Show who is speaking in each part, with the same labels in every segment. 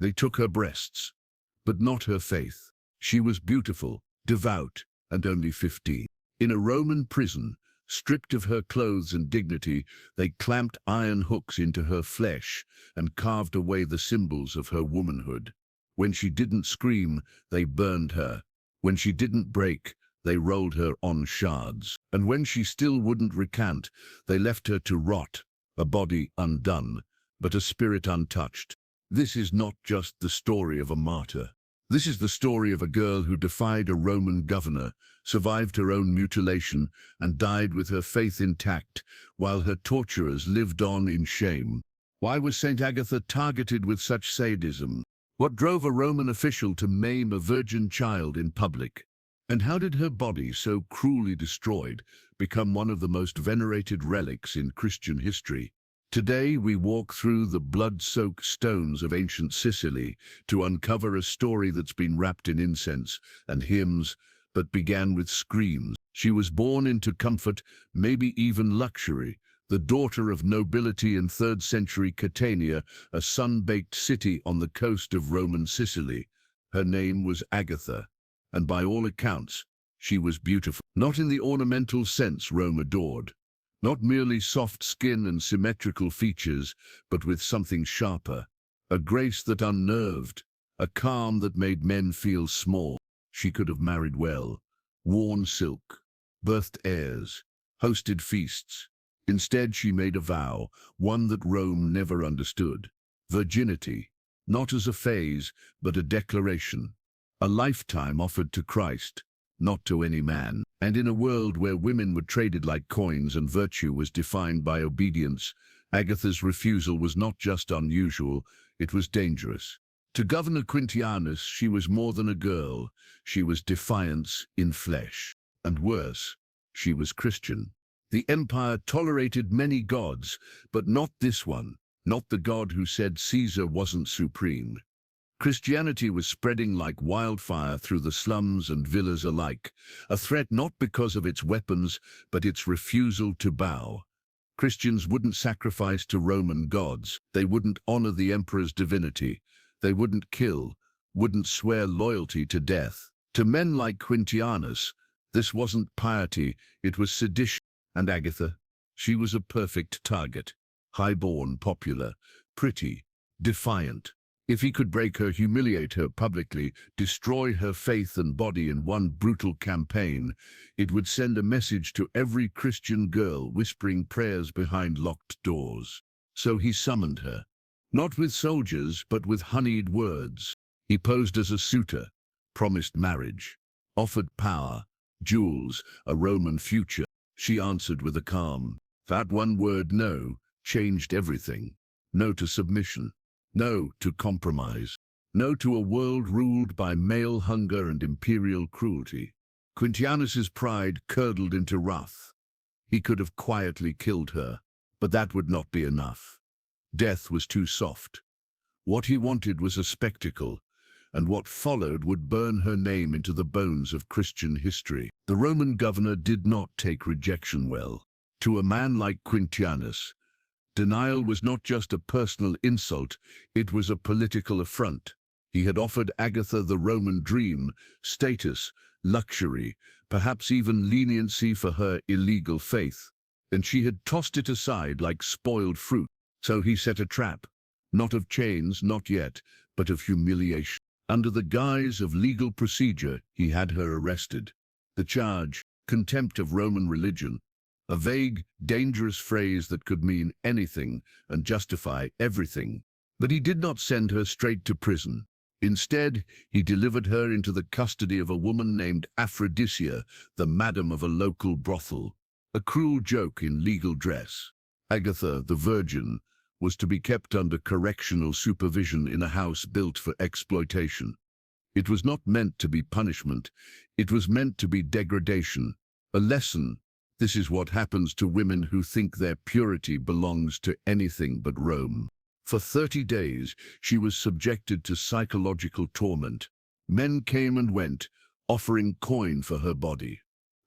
Speaker 1: They took her breasts, but not her faith. She was beautiful, devout, and only 15. In a Roman prison, stripped of her clothes and dignity, they clamped iron hooks into her flesh and carved away the symbols of her womanhood. When she didn't scream, they burned her. When she didn't break, they rolled her on shards. And when she still wouldn't recant, they left her to rot, a body undone, but a spirit untouched. This is not just the story of a martyr. This is the story of a girl who defied a Roman governor, survived her own mutilation, and died with her faith intact, while her torturers lived on in shame. Why was Saint Agatha targeted with such sadism? What drove a Roman official to maim a virgin child in public? And how did her body, so cruelly destroyed, become one of the most venerated relics in Christian history? Today we walk through the blood-soaked stones of ancient Sicily to uncover a story that's been wrapped in incense and hymns, but began with screams. She was born into comfort, maybe even luxury, the daughter of nobility in 3rd century Catania, a sun-baked city on the coast of Roman Sicily. Her name was Agatha, and by all accounts, she was beautiful. Not in the ornamental sense Rome adored. Not merely soft skin and symmetrical features, but with something sharper, a grace that unnerved, a calm that made men feel small. She could have married well, worn silk, birthed heirs, hosted feasts. Instead, she made a vow, one that Rome never understood. Virginity, not as a phase, but a declaration. A lifetime offered to Christ, not to any man. And in a world where women were traded like coins and virtue was defined by obedience, Agatha's refusal was not just unusual, it was dangerous. To Governor Quintianus, she was more than a girl. She was defiance in flesh. And worse, she was Christian. The empire tolerated many gods, but not this one, not the God who said Caesar wasn't supreme. Christianity was spreading like wildfire through the slums and villas alike, a threat not because of its weapons, but its refusal to bow. Christians wouldn't sacrifice to Roman gods. They wouldn't honor the emperor's divinity. They wouldn't kill, wouldn't swear loyalty to death. To men like Quintianus, this wasn't piety, it was sedition. And Agatha, she was a perfect target. High-born, popular, pretty, defiant. If he could break her, humiliate her publicly, destroy her faith and body in one brutal campaign, it would send a message to every Christian girl whispering prayers behind locked doors. So he summoned her, not with soldiers, but with honeyed words. He posed as a suitor, promised marriage, offered power, jewels, a Roman future. She answered with a calm. That one word, no, changed everything. No to submission. No to compromise. No to a world ruled by male hunger and imperial cruelty. Quintianus's pride curdled into wrath. He could have quietly killed her, but that would not be enough. Death was too soft. What he wanted was a spectacle, and what followed would burn her name into the bones of Christian history. The Roman governor did not take rejection well. To a man like Quintianus, denial was not just a personal insult, it was a political affront. He had offered Agatha the Roman dream, status, luxury, perhaps even leniency for her illegal faith, and she had tossed it aside like spoiled fruit. So he set a trap, not of chains, not yet, but of humiliation. Under the guise of legal procedure, he had her arrested. The charge, contempt of Roman religion, a vague, dangerous phrase that could mean anything and justify everything. But he did not send her straight to prison. Instead, he delivered her into the custody of a woman named Aphrodisia, the madam of a local brothel. A cruel joke in legal dress. Agatha, the virgin, was to be kept under correctional supervision in a house built for exploitation. It was not meant to be punishment, it was meant to be degradation, a lesson. This is what happens to women who think their purity belongs to anything but Rome. For 30 days, she was subjected to psychological torment. Men came and went, offering coin for her body.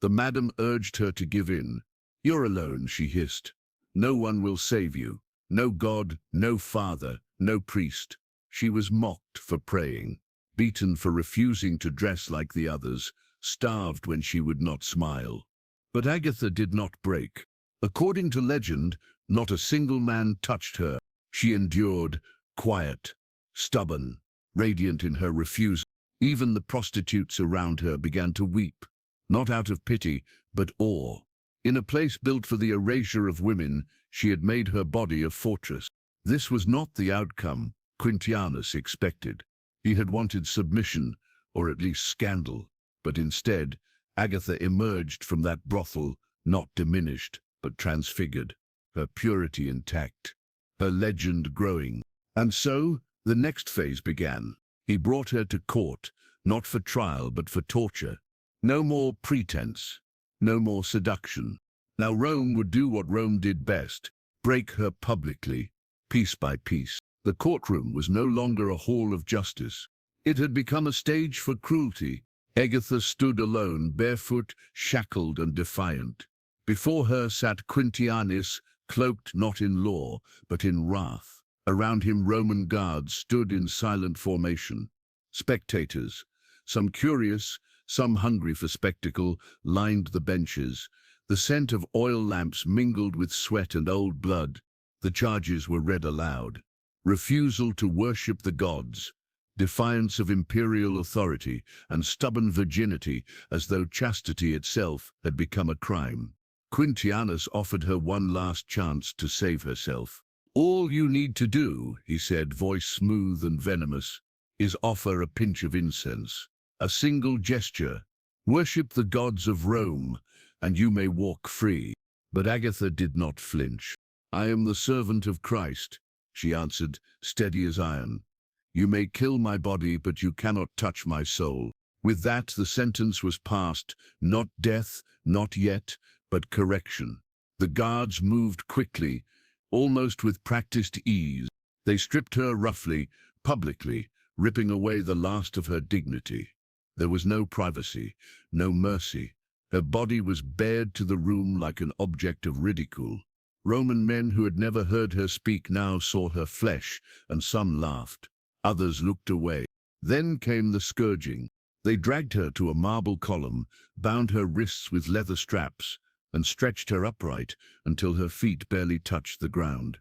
Speaker 1: The madam urged her to give in. "You're alone," she hissed. "No one will save you. No God, no father, no priest." She was mocked for praying, beaten for refusing to dress like the others, starved when she would not smile. But Agatha did not break. According to legend, not a single man touched her. She endured, quiet, stubborn, radiant in her refusal. Even the prostitutes around her began to weep, not out of pity, but awe. In a place built for the erasure of women, she had made her body a fortress. This was not the outcome Quintianus expected. He had wanted submission, or at least scandal. But instead, Agatha emerged from that brothel, not diminished, but transfigured, her purity intact, her legend growing. And so, the next phase began. He brought her to court, not for trial, but for torture. No more pretense, no more seduction. Now Rome would do what Rome did best, break her publicly, piece by piece. The courtroom was no longer a hall of justice. It had become a stage for cruelty. Agatha stood alone, barefoot, shackled and defiant. Before her sat Quintianus, cloaked not in law, but in wrath. Around him Roman guards stood in silent formation. Spectators, some curious, some hungry for spectacle, lined the benches. The scent of oil lamps mingled with sweat and old blood. The charges were read aloud. Refusal to worship the gods, defiance of imperial authority, and stubborn virginity, as though chastity itself had become a crime. Quintianus offered her one last chance to save herself. "All you need to do," he said, voice smooth and venomous, "is offer a pinch of incense. A single gesture. Worship the gods of Rome, and you may walk free." But Agatha did not flinch. "I am the servant of Christ," she answered, steady as iron. "You may kill my body, but you cannot touch my soul." With that, the sentence was passed, not death, not yet, but correction. The guards moved quickly, almost with practiced ease. They stripped her roughly, publicly, ripping away the last of her dignity. There was no privacy, no mercy. Her body was bared to the room like an object of ridicule. Roman men who had never heard her speak now saw her flesh, and some laughed. Others looked away. Then came the scourging. They dragged her to a marble column, bound her wrists with leather straps, and stretched her upright until her feet barely touched the ground.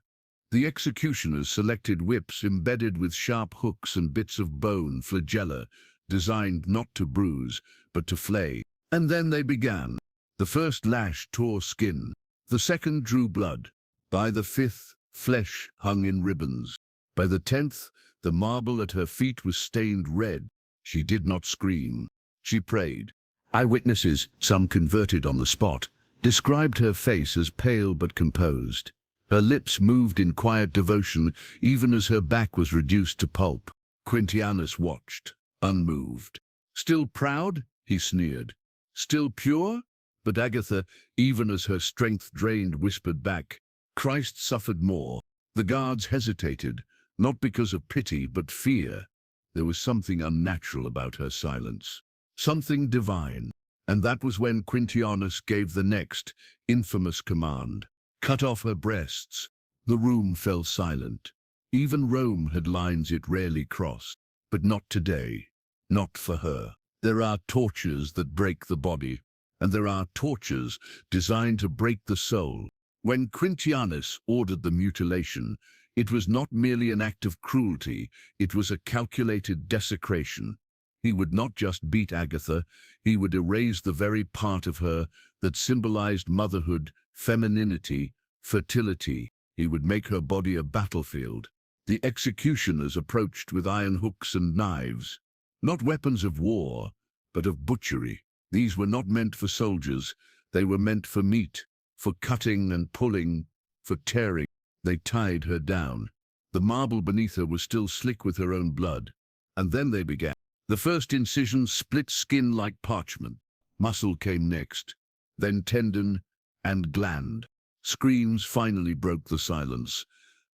Speaker 1: The executioners selected whips embedded with sharp hooks and bits of bone, flagella, designed not to bruise, but to flay. And then they began. The first lash tore skin. The second drew blood. By the fifth, flesh hung in ribbons. By the 10th, the marble at her feet was stained red. She did not scream. She prayed. Eyewitnesses, some converted on the spot, described her face as pale but composed. Her lips moved in quiet devotion, even as her back was reduced to pulp. Quintianus watched, unmoved. "Still proud?" he sneered. "Still pure?" But Agatha, even as her strength drained, whispered back, "Christ suffered more." The guards hesitated, not because of pity, but fear. There was something unnatural about her silence, something divine. And that was when Quintianus gave the next, infamous command. Cut off her breasts. The room fell silent. Even Rome had lines it rarely crossed. But not today. Not for her. There are tortures that break the body, and there are tortures designed to break the soul. When Quintianus ordered the mutilation, it was not merely an act of cruelty, it was a calculated desecration. He would not just beat Agatha, he would erase the very part of her that symbolized motherhood, femininity, fertility. He would make her body a battlefield. The executioners approached with iron hooks and knives, not weapons of war, but of butchery. These were not meant for soldiers, they were meant for meat, for cutting and pulling, for tearing. They tied her down. The marble beneath her was still slick with her own blood. And then they began. The first incision split skin like parchment. Muscle came next, then tendon and gland. Screams finally broke the silence,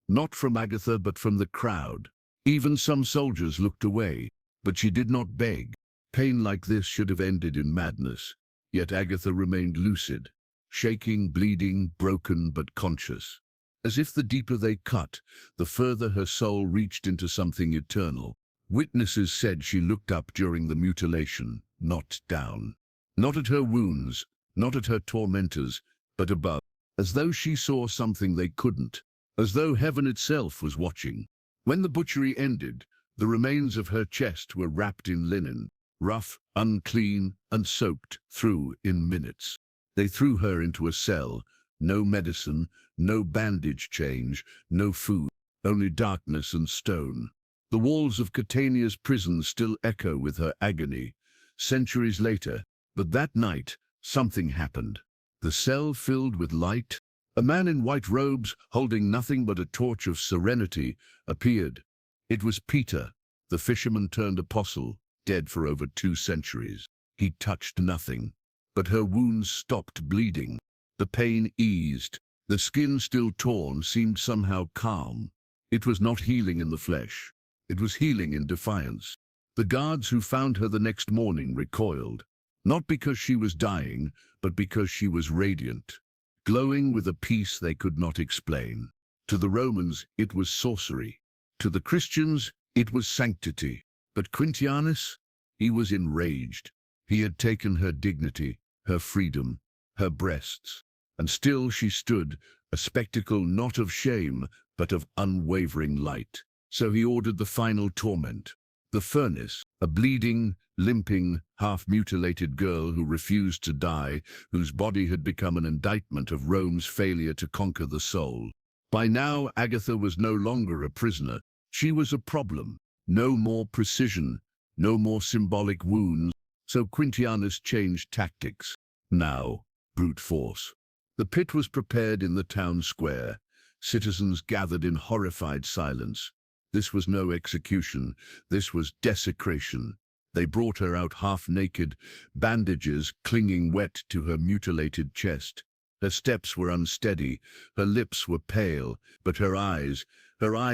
Speaker 1: not from Agatha but from the crowd. Even some soldiers looked away, but she did not beg. Pain like this should have ended in madness. Yet Agatha remained lucid, shaking, bleeding, broken but conscious. as if the deeper they cut, the further her soul reached into something eternal. Witnesses said she looked up during the mutilation, not down. Not at her wounds, not at her tormentors, but above, as though she saw something they couldn't, as though heaven itself was watching. When the butchery ended, the remains of her chest were wrapped in linen, rough, unclean, and soaked through in minutes. They threw her into a cell, no medicine, no bandage change, no food, only darkness and stone. The walls of Catania's prison still echo with her agony, centuries later, but that night, something happened. The cell filled with light. A man in white robes, holding nothing but a torch of serenity, appeared. It was Peter, the fisherman turned apostle, dead for over 2 centuries. He touched nothing, but her wounds stopped bleeding. The pain eased. The skin still torn seemed somehow calm. It was not healing in the flesh. It was healing in defiance. The guards who found her the next morning recoiled, not because she was dying, but because she was radiant, glowing with a peace they could not explain. To the Romans, it was sorcery. To the Christians, it was sanctity. But Quintianus, he was enraged. He had taken her dignity, her freedom, her breasts. And still she stood, a spectacle not of shame, but of unwavering light. So he ordered the final torment. The furnace, a bleeding, limping, half-mutilated girl who refused to die, whose body had become an indictment of Rome's failure to conquer the soul. By now, Agatha was no longer a prisoner. She was a problem. No more precision, no more symbolic wounds. So Quintianus changed tactics. Now, brute force. The pit was prepared in the town square. Citizens gathered in horrified silence. This was no execution. This was desecration. They brought her out half-naked, bandages clinging wet to her mutilated chest. Her steps were unsteady, her lips were pale, but her eyes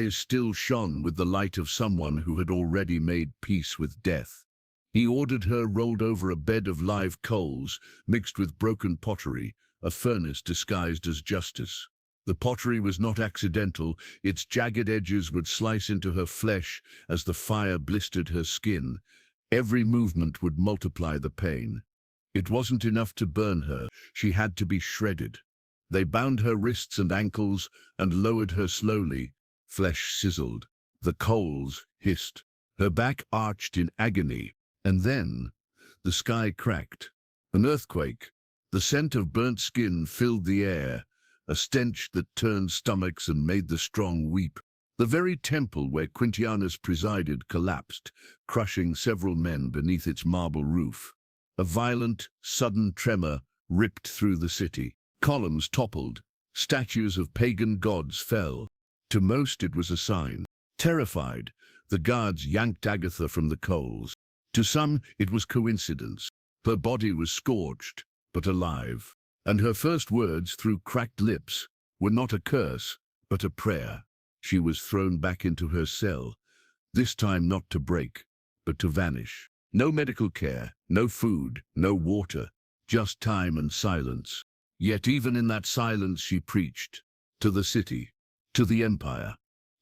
Speaker 1: still shone with the light of someone who had already made peace with death. He ordered her rolled over a bed of live coals, mixed with broken pottery, a furnace disguised as justice. The pottery was not accidental. Its jagged edges would slice into her flesh as the fire blistered her skin. Every movement would multiply the pain. It wasn't enough to burn her. She had to be shredded. They bound her wrists and ankles and lowered her slowly. Flesh sizzled. The coals hissed. Her back arched in agony. And then the sky cracked. An earthquake. The scent of burnt skin filled the air, a stench that turned stomachs and made the strong weep. The very temple where Quintianus presided collapsed, crushing several men beneath its marble roof. A violent, sudden tremor ripped through the city. Columns toppled. Statues of pagan gods fell. To most it was a sign. Terrified, the guards yanked Agatha from the coals. To some it was coincidence. Her body was scorched, but alive. And her first words through cracked lips were not a curse, but a prayer. She was thrown back into her cell, this time not to break, but to vanish. No medical care, no food, no water, just time and silence. Yet even in that silence she preached, to the city, to the empire,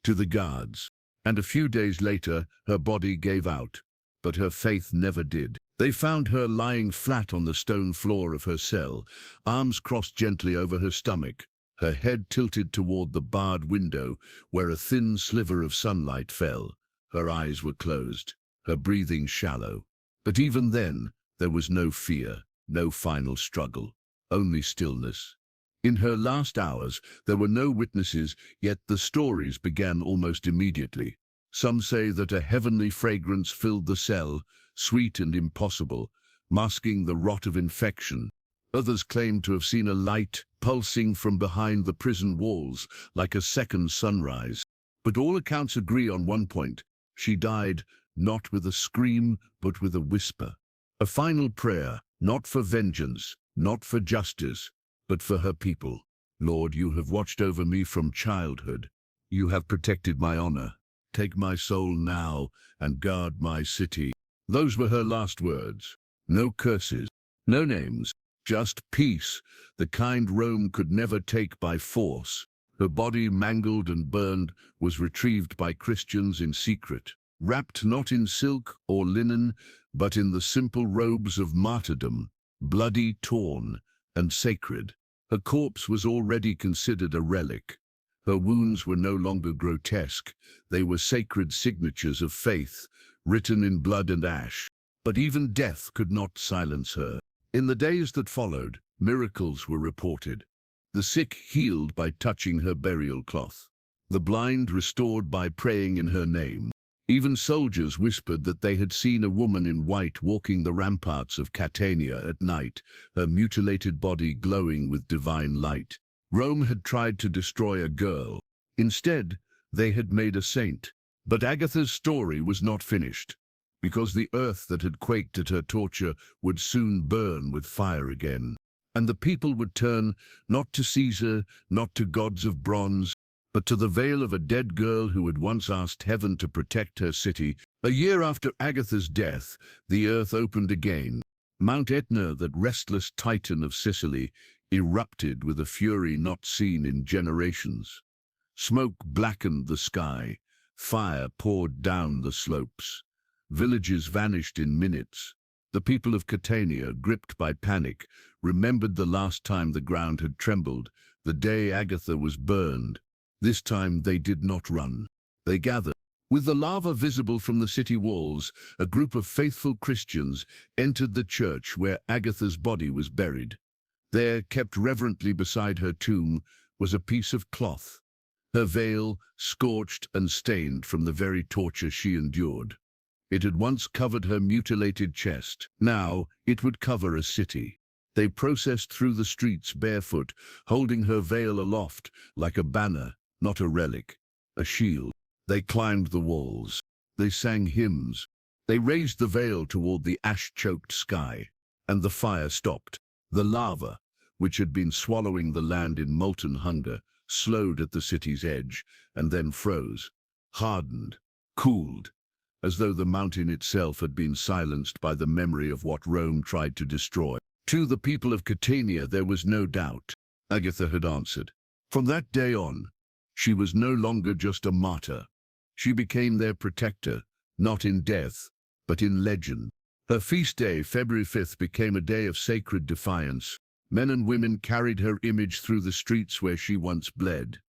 Speaker 1: to the guards. And a few days later, her body gave out, but her faith never did. They found her lying flat on the stone floor of her cell, arms crossed gently over her stomach, her head tilted toward the barred window where a thin sliver of sunlight fell. Her eyes were closed, her breathing shallow. But even then, there was no fear, no final struggle, only stillness. In her last hours, there were no witnesses, yet the stories began almost immediately. Some say that a heavenly fragrance filled the cell, sweet and impossible, masking the rot of infection. Others claim to have seen a light pulsing from behind the prison walls, like a second sunrise. But all accounts agree on one point. She died, not with a scream, but with a whisper. A final prayer, not for vengeance, not for justice, but for her people. Lord, you have watched over me from childhood. You have protected my honor. Take my soul now and guard my city. Those were her last words. No curses, no names, just peace, the kind Rome could never take by force. Her body, mangled and burned, was retrieved by Christians in secret, wrapped not in silk or linen, but in the simple robes of martyrdom, bloody, torn, and sacred. Her corpse was already considered a relic. Her wounds were no longer grotesque, they were sacred signatures of faith, written in blood and ash. But even death could not silence her. In the days that followed, miracles were reported. The sick healed by touching her burial cloth. The blind restored by praying in her name. Even soldiers whispered that they had seen a woman in white walking the ramparts of Catania at night, her mutilated body glowing with divine light. Rome had tried to destroy a girl. Instead, they had made a saint. But Agatha's story was not finished, because the earth that had quaked at her torture would soon burn with fire again. And the people would turn, not to Caesar, not to gods of bronze, but to the veil of a dead girl who had once asked heaven to protect her city. A year after Agatha's death, the earth opened again. Mount Etna, that restless titan of Sicily, erupted with a fury not seen in generations. Smoke blackened the sky. Fire poured down the slopes. Villages vanished in minutes. The people of Catania, gripped by panic, remembered the last time the ground had trembled, the day Agatha was burned. This time they did not run. They gathered. With the lava visible from the city walls, a group of faithful Christians entered the church where Agatha's body was buried. There, kept reverently beside her tomb, was a piece of cloth, her veil scorched and stained from the very torture she endured. It had once covered her mutilated chest. Now it would cover a city. They processed through the streets barefoot, holding her veil aloft like a banner, not a relic, a shield. They climbed the walls. They sang hymns. They raised the veil toward the ash-choked sky, and the fire stopped. The lava, which had been swallowing the land in molten hunger, slowed at the city's edge, and then froze, hardened, cooled, as though the mountain itself had been silenced by the memory of what Rome tried to destroy. To the people of Catania there was no doubt. Agatha had answered. From that day on, she was no longer just a martyr. She became their protector, not in death, but in legend. Her feast day, February 5th, became a day of sacred defiance. Men and women carried her image through the streets where she once bled.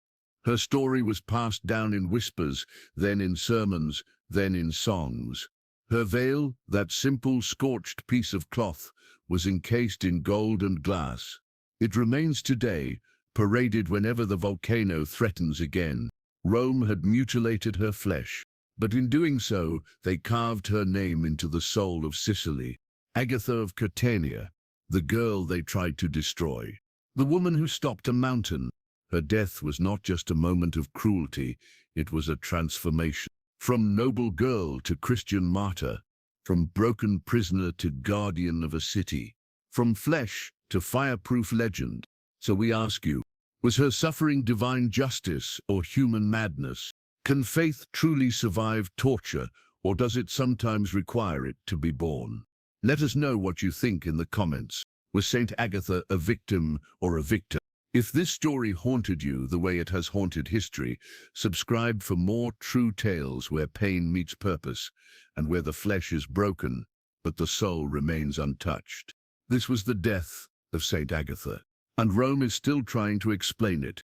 Speaker 1: Her story was passed down in whispers, then in sermons, then in songs. Her veil, that simple scorched piece of cloth, was encased in gold and glass. It remains today, paraded whenever the volcano threatens again. Rome had mutilated her flesh, but in doing so, they carved her name into the soul of Sicily. Agatha of Catania, the girl they tried to destroy. The woman who stopped a mountain. Her death was not just a moment of cruelty, it was a transformation. From noble girl to Christian martyr, from broken prisoner to guardian of a city, from flesh to fireproof legend. So we ask you, was her suffering divine justice or human madness? Can faith truly survive torture, or does it sometimes require it to be born? Let us know what you think in the comments. Was Saint Agatha a victim or a victor? If this story haunted you the way it has haunted history, subscribe for more true tales where pain meets purpose and where the flesh is broken, but the soul remains untouched. This was the death of Saint Agatha, and Rome is still trying to explain it.